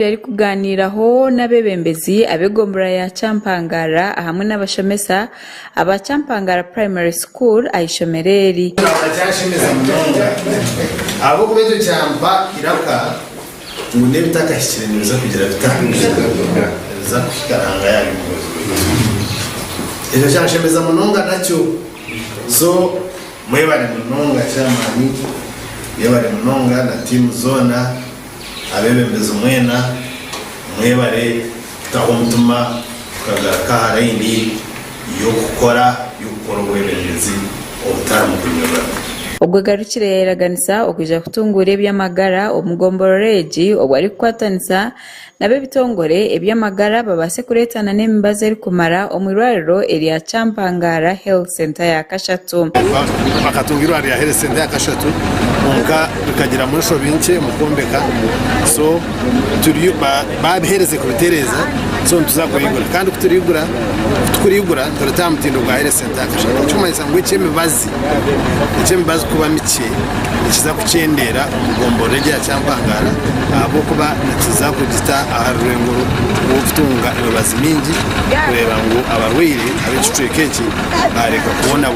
Yari kuganiraho n'abebembezi abegombora ya Champangara hamwe n'abashomesa aba Champangara Primary School ayishomereri. Abo kubezo cyamba iraka ngune bitakashyireneza kugira bitakashyireneza za kukaranga yari ejo cyashemeza munonga nacyo so mwebare munonga cyamani yebare munonga na team zona abebembeza umwena mwebare tahomtuma kagaraka harindi yo gukora ubwebembezi obutaramu kunyura. Ubwo garukire yaraganisa okuja kutungura ebyamagara omugombororegi obwari kwatanisa nabe bitongore ebyamagara babase kuretana n'emibazo eri kumara omwirwariro erya Champangara Health Center ya Kashatu. Bakatungira ya Health Center ya Kashatu onka bikagira muri sho bince mukombeka so turi babihereze kubitereza so tuzakoyigura kandi kuturigura turatamutindo bwa Health Center ya Kashatu cyumanyisa ngo icemibazi kuba mike ikiza kucendera umugomborege ya Champangara abo kuba nakiza kugita aharurengo ubutunga ibibazi mingi kureba ngo abarwire abicuye kenshi bareka kubona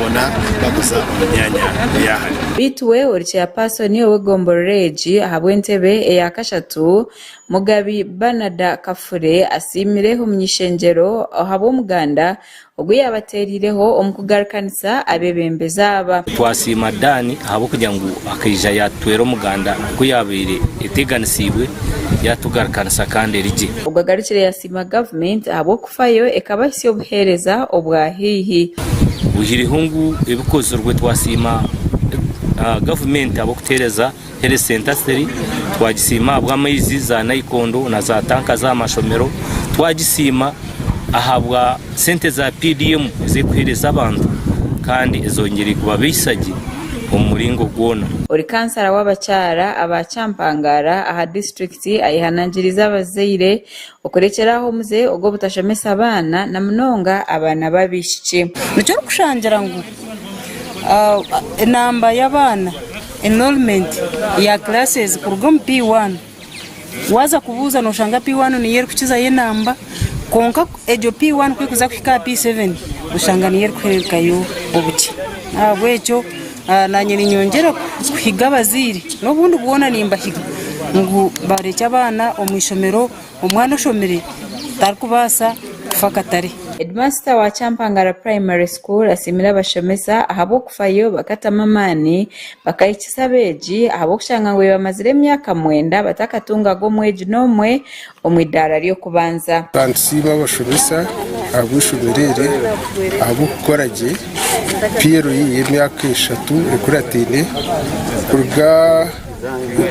baguza imyanya yahari. Bitwe oricha person yo wegomborege ahabwentebe ya Kashatu Mugabi Banada Kafure asimireho mnyishengero habo muganda ubwo yabaterireho omukugarukanisa abebembeza aba twasima dani habo kugira ngo akija yatwero muganda ko yabire iteganisibwe yatugarukanisa kandi rije ubwo garukire yasima government habo kufayo ekabasyo buhereza obwahihi uhirihungu ebikozorwe twasima government abo kutereza Health Center twagisima bw'amayizi za Nayikondo na za tanka za mashomero twagisima ahabwa sente za PDM zikuhereza abantu kandi izongera kuba bisagi umuringo gwona. Uri kansara w'abacyara aba Champangara aha district ayihanangiriza abazeire okurekeraho muze ubwo butashomesa abana na munonga abana babishiki nicyo kushangira ngo namba y'abana enrollment ya classes kurugom P1 waza kubuza no shanga P1 ni yeri kukiza ye namba konka ejo P1 kwikuza kwika P7 ushanga ni yeri kwereka yo obuti abwecho nanye ni nyongera kuhiga baziri nobundi kubona nimba higa ngo barecha abana omwishomero omwana oshomere tarikubasa kufakatare. Headmaster wa Champangara Primary School asimira abashomesa ahabo kufayo bakatamamani bakayikisa beji ahabo kushanga ngo bamazire emyaka 9 batakatunga go mweji nomwe omwidara ryo kubanza. Kansiba abashomesa abushumerere abo kukoraje Piero y'imyaka 3 ekuratine kurga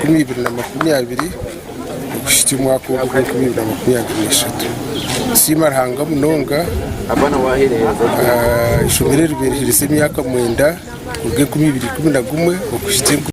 2020 kushiti mwaka wa 2023 sima hanga munonga abana wahereza shumerere berihirise imyaka 9 kurga 2011 okushiti